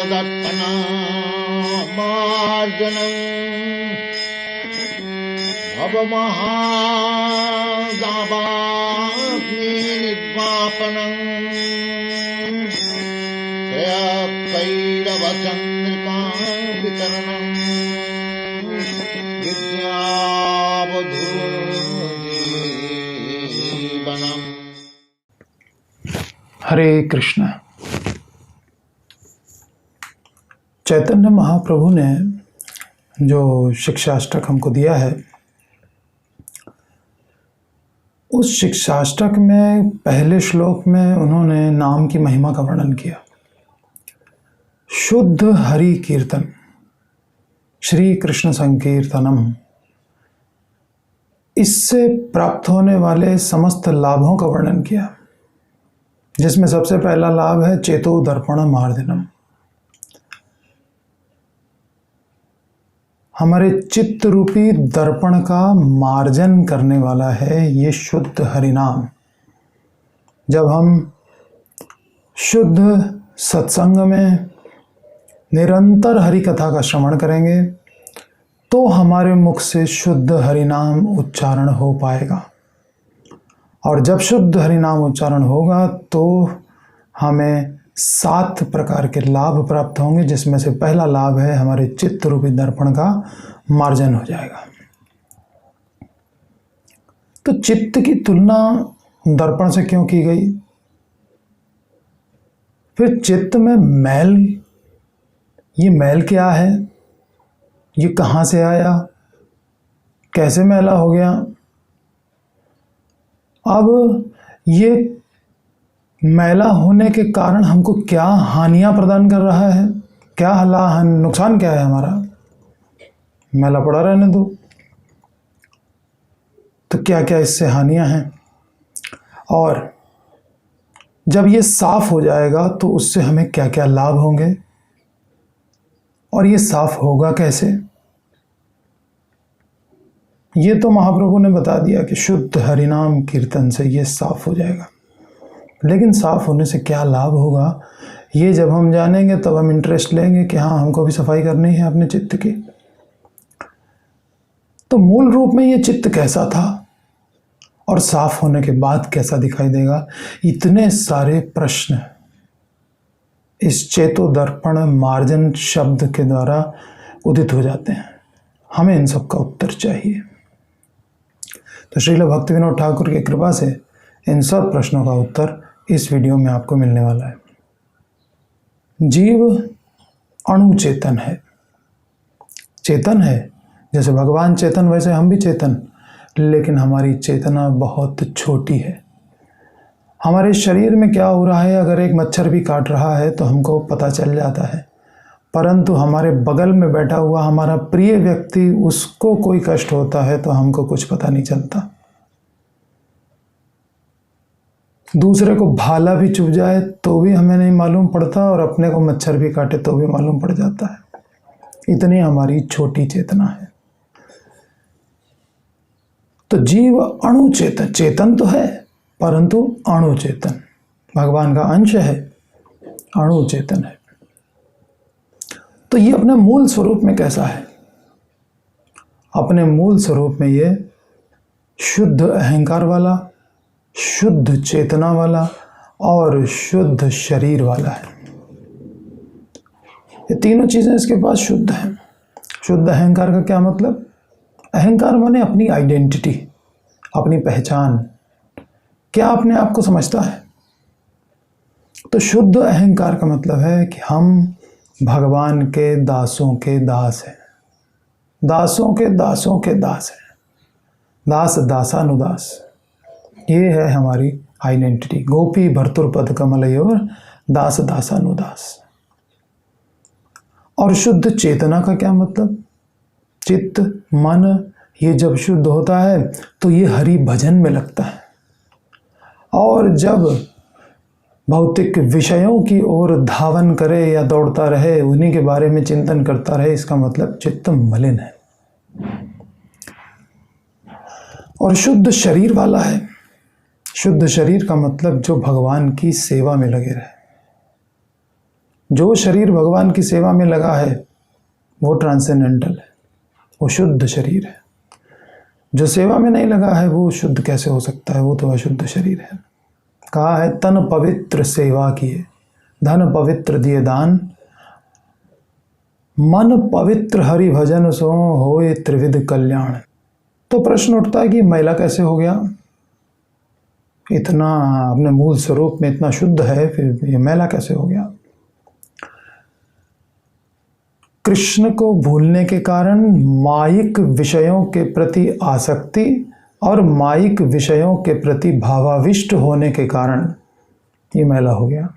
चेतोदर्पणमार्जनम् भवमहादावाग्निर्वापनम् श्रेयकैरवचन्द्रिका वितरणम् विद्यावधूजीवनम्। हरे कृष्ण। चैतन्य महाप्रभु ने जो शिक्षाष्टक हमको दिया है, उस शिक्षाष्टक में पहले श्लोक में उन्होंने नाम की महिमा का वर्णन किया। शुद्ध हरि कीर्तन, श्री कृष्ण संकीर्तनम, इससे प्राप्त होने वाले समस्त लाभों का वर्णन किया, जिसमें सबसे पहला लाभ है चेतो दर्पण मार्जनम। हमारे चित्त रूपी दर्पण का मार्जन करने वाला है ये शुद्ध हरिनाम। जब हम शुद्ध सत्संग में निरंतर हरि कथा का श्रवण करेंगे तो हमारे मुख से शुद्ध हरिनाम उच्चारण हो पाएगा, और जब शुद्ध हरिनाम उच्चारण होगा तो हमें 7 प्रकार के लाभ प्राप्त होंगे, जिसमें से पहला लाभ है हमारे चित्त रूपी दर्पण का मार्जन हो जाएगा। तो चित्त की तुलना दर्पण से क्यों की गई? फिर चित्त में मैल, ये मैल क्या है? ये कहाँ से आया? कैसे मैला हो गया? अब ये मैला होने के कारण हमको क्या हानियां प्रदान कर रहा है? क्या नुकसान क्या है हमारा? मैला पड़ा रहने दो। तो क्या क्या इससे हानियां हैं? और जब ये साफ हो जाएगा तो उससे हमें क्या क्या लाभ होंगे, और ये साफ होगा कैसे? ये तो महाप्रभु ने बता दिया कि शुद्ध हरिनाम कीर्तन से ये साफ हो जाएगा, लेकिन साफ होने से क्या लाभ होगा ये जब हम जानेंगे तब हम इंटरेस्ट लेंगे कि हाँ, हमको भी सफाई करनी है अपने चित्त की। तो मूल रूप में ये चित्त कैसा था और साफ होने के बाद कैसा दिखाई देगा, इतने सारे प्रश्न इस चेतो दर्पण मार्जन शब्द के द्वारा उदित हो जाते हैं। हमें इन सब का उत्तर चाहिए। तो श्रील भक्तिविनोद ठाकुर की कृपा से इन सब प्रश्नों का उत्तर इस वीडियो में आपको मिलने वाला है। जीव अणु चेतन है, चेतन है जैसे भगवान चेतन वैसे हम भी चेतन, लेकिन हमारी चेतना बहुत छोटी है। हमारे शरीर में क्या हो रहा है, अगर एक मच्छर भी काट रहा है तो हमको पता चल जाता है, परंतु हमारे बगल में बैठा हुआ हमारा प्रिय व्यक्ति, उसको कोई कष्ट होता है तो हमको कुछ पता नहीं चलता। दूसरे को भाला भी चुभ जाए तो भी हमें नहीं मालूम पड़ता, और अपने को मच्छर भी काटे तो भी मालूम पड़ जाता है। इतनी हमारी छोटी चेतना है। तो जीव अणु चेतन, चेतन तो है परंतु अणु चेतन, भगवान का अंश है, अणु चेतन है। तो ये अपने मूल स्वरूप में कैसा है? अपने मूल स्वरूप में ये शुद्ध अहंकार वाला, शुद्ध चेतना वाला और शुद्ध शरीर वाला है। ये तीनों चीजें इसके पास शुद्ध हैं। शुद्ध अहंकार का क्या मतलब? अहंकार माने अपनी आइडेंटिटी, अपनी पहचान, क्या अपने आप को समझता है। तो शुद्ध अहंकार का मतलब है कि हम भगवान के दासों के दास हैं, दासों के दासों के दास हैं, दास दासानुदास। ये है हमारी आइडेंटिटी। गोपी भर्तुरपद कमलयोर दास दासानुदास। और शुद्ध चेतना का क्या मतलब? चित्त मन ये जब शुद्ध होता है तो ये हरि भजन में लगता है, और जब भौतिक विषयों की ओर धावन करे या दौड़ता रहे, उन्हीं के बारे में चिंतन करता रहे, इसका मतलब चित्त मलिन है। और शुद्ध शरीर वाला है। शुद्ध शरीर का मतलब जो भगवान की सेवा में लगे रहे, जो शरीर भगवान की सेवा में लगा है वो ट्रांसेंडेंटल है, वो शुद्ध शरीर है। जो सेवा में नहीं लगा है वो शुद्ध कैसे हो सकता है, वो तो अशुद्ध शरीर है। कहा है तन पवित्र सेवा किए, धन पवित्र दिए दान, मन पवित्र हरि भजन सो होए त्रिविध कल्याण। तो प्रश्न उठता है कि मैला कैसे हो गया, इतना अपने मूल स्वरूप में इतना शुद्ध है, फिर ये मैला कैसे हो गया। कृष्ण को भूलने के कारण मायिक विषयों के प्रति आसक्ति और मायिक विषयों के प्रति भावाविष्ट होने के कारण ये मैला हो गया।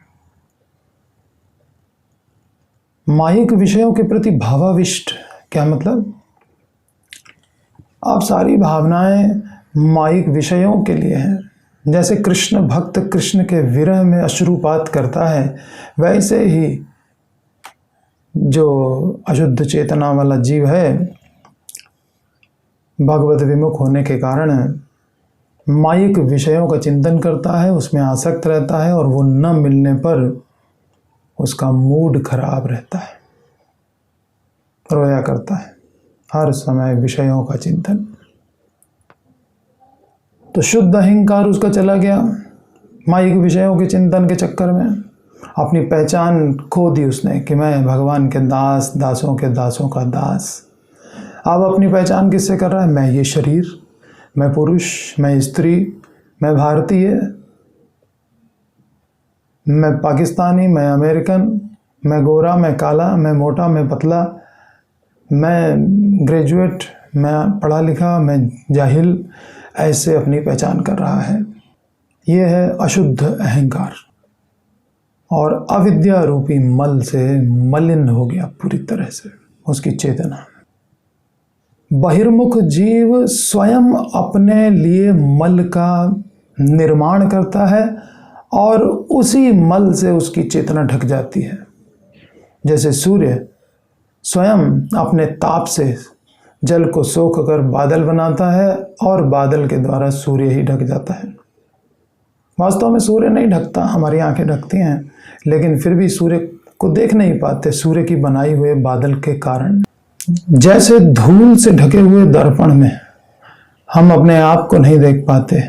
मायिक विषयों के प्रति भावाविष्ट क्या मतलब? आप सारी भावनाएं मायिक विषयों के लिए हैं। जैसे कृष्ण भक्त कृष्ण के विरह में अश्रुपात करता है, वैसे ही जो अशुद्ध चेतना वाला जीव है भगवत विमुख होने के कारण मायिक विषयों का चिंतन करता है, उसमें आसक्त रहता है और वो न मिलने पर उसका मूड खराब रहता है, रोया करता है हर समय विषयों का चिंतन। तो शुद्ध अहंकार उसका चला गया मायिक विषयों के चिंतन के चक्कर में। अपनी पहचान खो दी उसने कि मैं भगवान के दास, दासों के दासों का दास। अब अपनी पहचान किससे कर रहा है? मैं ये शरीर, मैं पुरुष, मैं स्त्री, मैं भारतीय, मैं पाकिस्तानी, मैं अमेरिकन, मैं गोरा, मैं काला, मैं मोटा, मैं पतला, मैं ग्रेजुएट, मैं पढ़ा लिखा, मैं जाहिल, ऐसे अपनी पहचान कर रहा है। ये है अशुद्ध अहंकार और अविद्या रूपी मल से मलिन हो गया पूरी तरह से उसकी चेतना। बहिर्मुख जीव स्वयं अपने लिए मल का निर्माण करता है और उसी मल से उसकी चेतना ढक जाती है। जैसे सूर्य स्वयं अपने ताप से जल को सोख कर बादल बनाता है और बादल के द्वारा सूर्य ही ढक जाता है। वास्तव में सूर्य नहीं ढकता, हमारी आंखें ढकती हैं, लेकिन फिर भी सूर्य को देख नहीं पाते सूर्य की बनाई हुए बादल के कारण। जैसे धूल से ढके हुए दर्पण में हम अपने आप को नहीं देख पाते,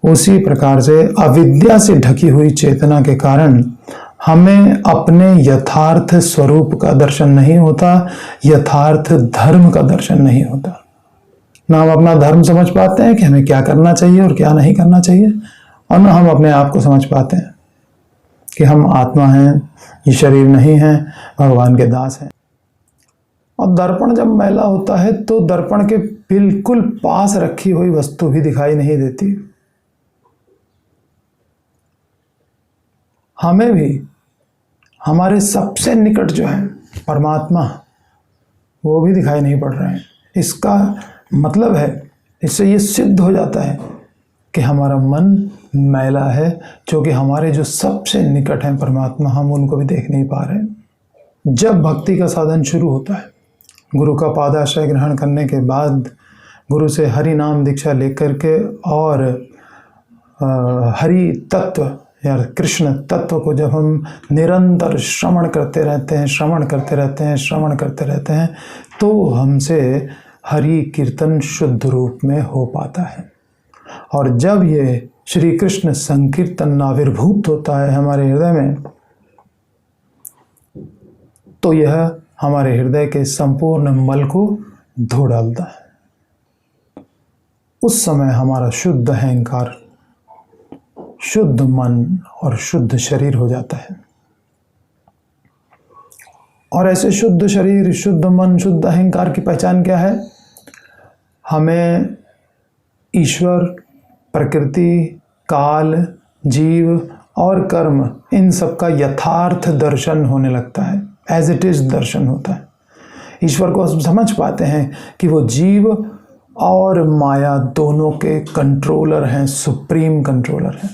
उसी प्रकार से अविद्या से ढकी हुई चेतना के कारण हमें अपने यथार्थ स्वरूप का दर्शन नहीं होता, यथार्थ धर्म का दर्शन नहीं होता। ना हम अपना धर्म समझ पाते हैं कि हमें क्या करना चाहिए और क्या नहीं करना चाहिए, और ना हम अपने आप को समझ पाते हैं कि हम आत्मा हैं, ये शरीर नहीं है, भगवान के दास हैं। और दर्पण जब मैला होता है तो दर्पण के बिल्कुल पास रखी हुई वस्तु भी दिखाई नहीं देती। हमें भी हमारे सबसे निकट जो है परमात्मा, वो भी दिखाई नहीं पड़ रहे हैं। इसका मतलब है, इससे ये सिद्ध हो जाता है कि हमारा मन मैला है, क्योंकि हमारे जो सबसे निकट हैं परमात्मा, हम उनको भी देख नहीं पा रहे। जब भक्ति का साधन शुरू होता है, गुरु का पादाश्रय ग्रहण करने के बाद, गुरु से हरि नाम दीक्षा लेकर के और हरि तत्व या कृष्ण तत्व को जब हम निरंतर श्रवण करते रहते हैं, श्रवण करते रहते हैं, श्रवण करते रहते हैं, तो हमसे हरि कीर्तन शुद्ध रूप में हो पाता है। और जब ये श्री कृष्ण संकीर्तन आविर्भूत होता है हमारे हृदय में, तो यह हमारे हृदय के संपूर्ण मल को धो डालता है। उस समय हमारा शुद्ध अहंकार, शुद्ध मन और शुद्ध शरीर हो जाता है। और ऐसे शुद्ध शरीर, शुद्ध मन, शुद्ध अहंकार की पहचान क्या है? हमें ईश्वर, प्रकृति, काल, जीव और कर्म, इन सब का यथार्थ दर्शन होने लगता है। एज इट इज दर्शन होता है। ईश्वर को समझ पाते हैं कि वो जीव और माया दोनों के कंट्रोलर हैं, सुप्रीम कंट्रोलर हैं।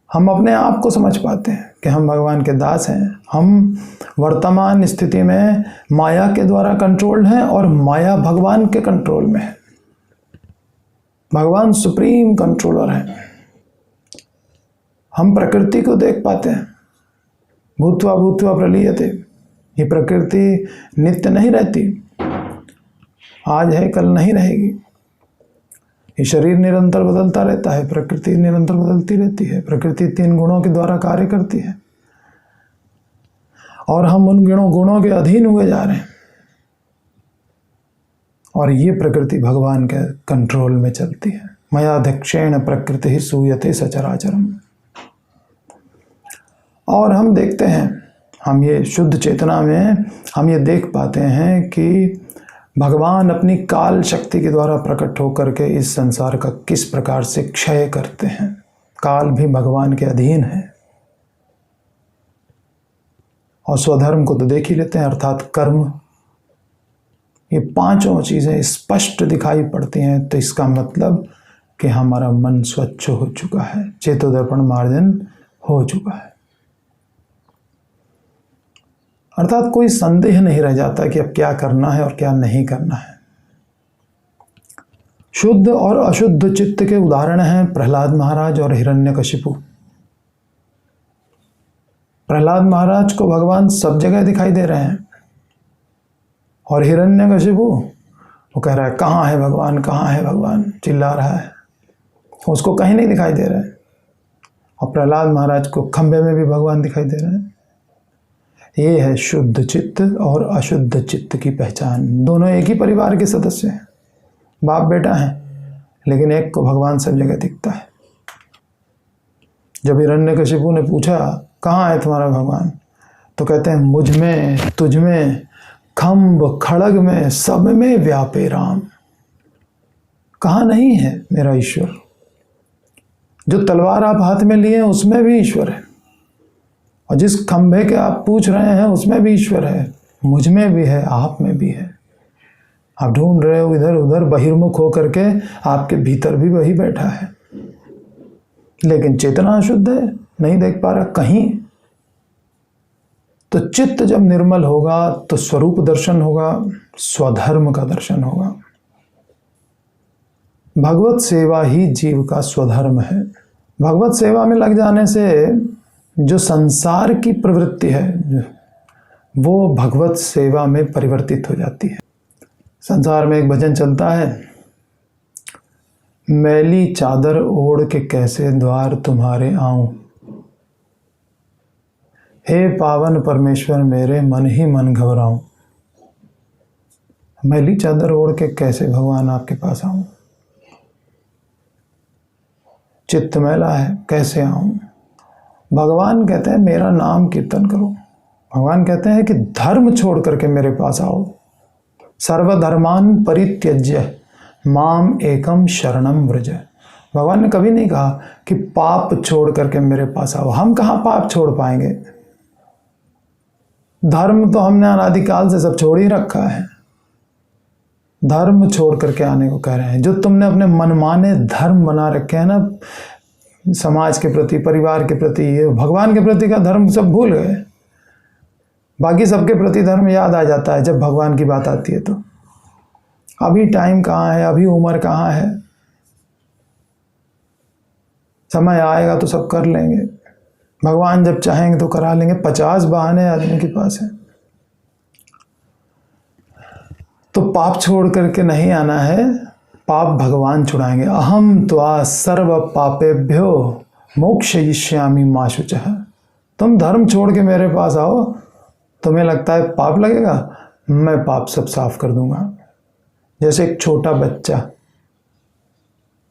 हम अपने आप को समझ पाते हैं कि हम भगवान के दास हैं। हम वर्तमान स्थिति में माया के द्वारा कंट्रोल्ड हैं और माया भगवान के कंट्रोल में है। भगवान सुप्रीम कंट्रोलर हैं। हम प्रकृति को देख पाते हैं, भूत्वा भूत्वा प्रलीयते। ये प्रकृति नित्य नहीं रहती, आज है कल नहीं रहेगी। ये शरीर निरंतर बदलता रहता है, प्रकृति निरंतर बदलती रहती है। प्रकृति 3 गुणों के द्वारा कार्य करती है और हम उन गुणों के अधीन हुए जा रहे हैं। और ये प्रकृति भगवान के कंट्रोल में चलती है। मयाध्यक्षेण प्रकृति ही सूयते सचराचरम। और हम देखते हैं, हम ये शुद्ध चेतना में हम ये देख पाते हैं कि भगवान अपनी काल शक्ति के द्वारा प्रकट होकर के इस संसार का किस प्रकार से क्षय करते हैं। काल भी भगवान के अधीन है। और स्वधर्म को तो देख ही लेते हैं, अर्थात कर्म। ये 5 चीजें स्पष्ट दिखाई पड़ती हैं, तो इसका मतलब कि हमारा मन स्वच्छ हो चुका है, चेतोदर्पण मार्जन हो चुका है। अर्थात कोई संदेह नहीं रह जाता कि अब क्या करना है और क्या नहीं करना है। शुद्ध और अशुद्ध चित्त के उदाहरण हैं प्रहलाद महाराज और हिरण्यकशिपु। प्रहलाद महाराज को भगवान सब जगह दिखाई दे रहे हैं और हिरण्यकशिपु वो कह रहा है कहाँ है भगवान, कहाँ है भगवान, चिल्ला रहा है, उसको कहीं नहीं दिखाई दे रहा है। और प्रहलाद महाराज को खंबे में भी भगवान दिखाई दे रहे हैं। ये है शुद्ध चित्त और अशुद्ध चित्त की पहचान। दोनों एक ही परिवार के सदस्य हैं, बाप बेटा हैं, लेकिन एक को भगवान सब जगह दिखता है। जब हिरण्यकशिपु ने पूछा कहाँ है तुम्हारा भगवान, तो कहते हैं मुझ में, तुझ में, खम्ब खड़ग में, सब में व्यापे राम। कहाँ नहीं है मेरा ईश्वर? जो तलवार आप हाथ में लिए हैं उसमें भी ईश्वर है, और जिस खंभे के आप पूछ रहे हैं उसमें भी ईश्वर है, मुझ में भी है, आप में भी है। आप ढूंढ रहे हो इधर उधर, बहिर्मुख होकर के, आपके भीतर भी वही बैठा है, लेकिन चेतना अशुद्ध है, नहीं देख पा रहा कहीं। तो चित्त जब निर्मल होगा तो स्वरूप दर्शन होगा, स्वधर्म का दर्शन होगा। भगवत सेवा ही जीव का स्वधर्म है। भगवत सेवा में लग जाने से जो संसार की प्रवृत्ति है वो भगवत सेवा में परिवर्तित हो जाती है। संसार में एक भजन चलता है, मैली चादर ओढ़ के कैसे द्वार तुम्हारे आऊं, हे पावन परमेश्वर मेरे मन ही मन घबराऊं। मैली चादर ओढ़ के कैसे भगवान आपके पास आऊं, चित्त मैला है, कैसे आऊं? भगवान कहते हैं मेरा नाम कीर्तन करो। भगवान कहते हैं कि धर्म छोड़ करके मेरे पास आओ। सर्वधर्मान परित्यज्य माम एकम शरणम व्रज। भगवान ने कभी नहीं कहा कि पाप छोड़ करके मेरे पास आओ। हम कहाँ पाप छोड़ पाएंगे? धर्म तो हमने अनादिकाल से सब छोड़ ही रखा है। धर्म छोड़ करके आने को कह रहे हैं। जो तुमने अपने मनमाने धर्म बना रखे हैं ना, समाज के प्रति, परिवार के प्रति, ये भगवान के प्रति का धर्म सब भूल गए। बाकी सबके प्रति धर्म याद आ जाता है जब भगवान की बात आती है। तो अभी टाइम कहाँ है, अभी उम्र कहाँ है, समय आएगा तो सब कर लेंगे। भगवान जब चाहेंगे तो करा लेंगे। 50 बहाने आदमी के पास है। तो पाप छोड़ करके नहीं आना है, पाप भगवान छुड़ाएंगे। अहम त्वा सर्व पापेभ्यो मोक्षयिष्यामि मा शुचः। तुम धर्म छोड़ के मेरे पास आओ, तुम्हें लगता है पाप लगेगा, मैं पाप सब साफ कर दूंगा। जैसे एक छोटा बच्चा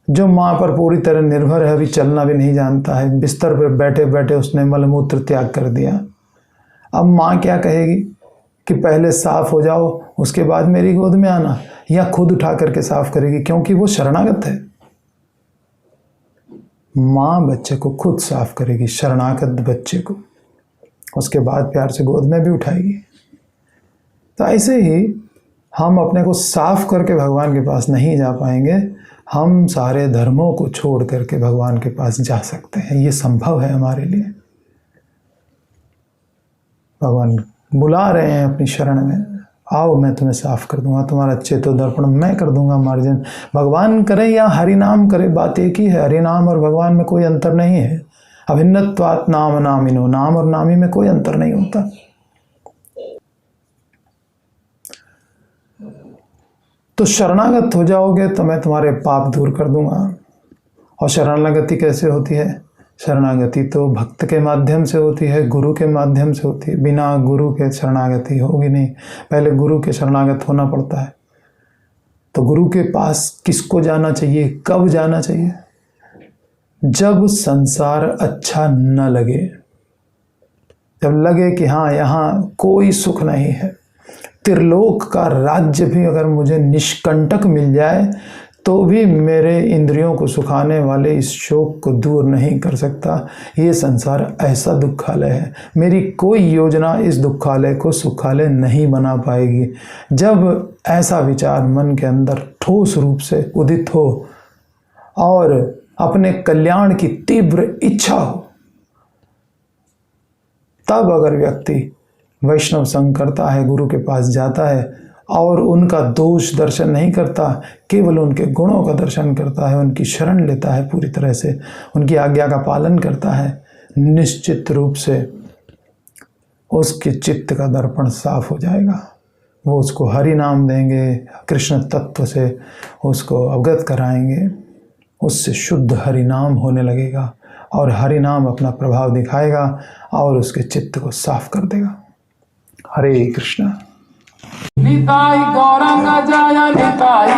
जो माँ पर पूरी तरह निर्भर है, अभी चलना भी नहीं जानता है, बिस्तर पर बैठे बैठे उसने मलमूत्र त्याग कर दिया। अब माँ क्या कहेगी कि पहले साफ हो जाओ, उसके बाद मेरी गोद में आना, या खुद उठा करके साफ करेगी, क्योंकि वो शरणागत है। माँ बच्चे को खुद साफ करेगी, शरणागत बच्चे को, उसके बाद प्यार से गोद में भी उठाएगी। तो ऐसे ही हम अपने को साफ करके भगवान के पास नहीं जा पाएंगे। हम सारे धर्मों को छोड़ करके भगवान के पास जा सकते हैं, ये संभव है हमारे लिए। भगवान बुला रहे हैं अपनी शरण में, आओ मैं तुम्हें साफ कर दूंगा, तुम्हारा चेतोदर्पण मैं कर दूंगा मार्जन। भगवान करे या हरि नाम करे, बात एक ही है। हरि नाम और भगवान में कोई अंतर नहीं है। अभिन्नत्वात् नाम नामिनो, नाम और नामी में कोई अंतर नहीं होता। तो शरणागत हो जाओगे तो मैं तुम्हारे पाप दूर कर दूंगा। और शरणागति कैसे होती है? शरणागति तो भक्त के माध्यम से होती है, गुरु के माध्यम से होती है। बिना गुरु के शरणागति होगी नहीं, पहले गुरु के शरणागत होना पड़ता है। तो गुरु के पास किसको जाना चाहिए, कब जाना चाहिए? जब संसार अच्छा न लगे, जब लगे कि हाँ यहाँ कोई सुख नहीं है, त्रिलोक का राज्य भी अगर मुझे निष्कंटक मिल जाए तो भी मेरे इंद्रियों को सुखाने वाले इस शोक को दूर नहीं कर सकता। ये संसार ऐसा दुखालय है, मेरी कोई योजना इस दुखालय को सुखालय नहीं बना पाएगी। जब ऐसा विचार मन के अंदर ठोस रूप से उदित हो और अपने कल्याण की तीव्र इच्छा हो, तब अगर व्यक्ति वैष्णव संग करता है, गुरु के पास जाता है और उनका दोष दर्शन नहीं करता, केवल उनके गुणों का दर्शन करता है, उनकी शरण लेता है, पूरी तरह से उनकी आज्ञा का पालन करता है, निश्चित रूप से उसके चित्त का दर्पण साफ हो जाएगा। वो उसको हरि नाम देंगे, कृष्ण तत्व से उसको अवगत कराएंगे, उससे शुद्ध हरि नाम होने लगेगा और हरि नाम अपना प्रभाव दिखाएगा और उसके चित्त को साफ कर देगा। हरे कृष्ण। निताई गौरंग जय निताई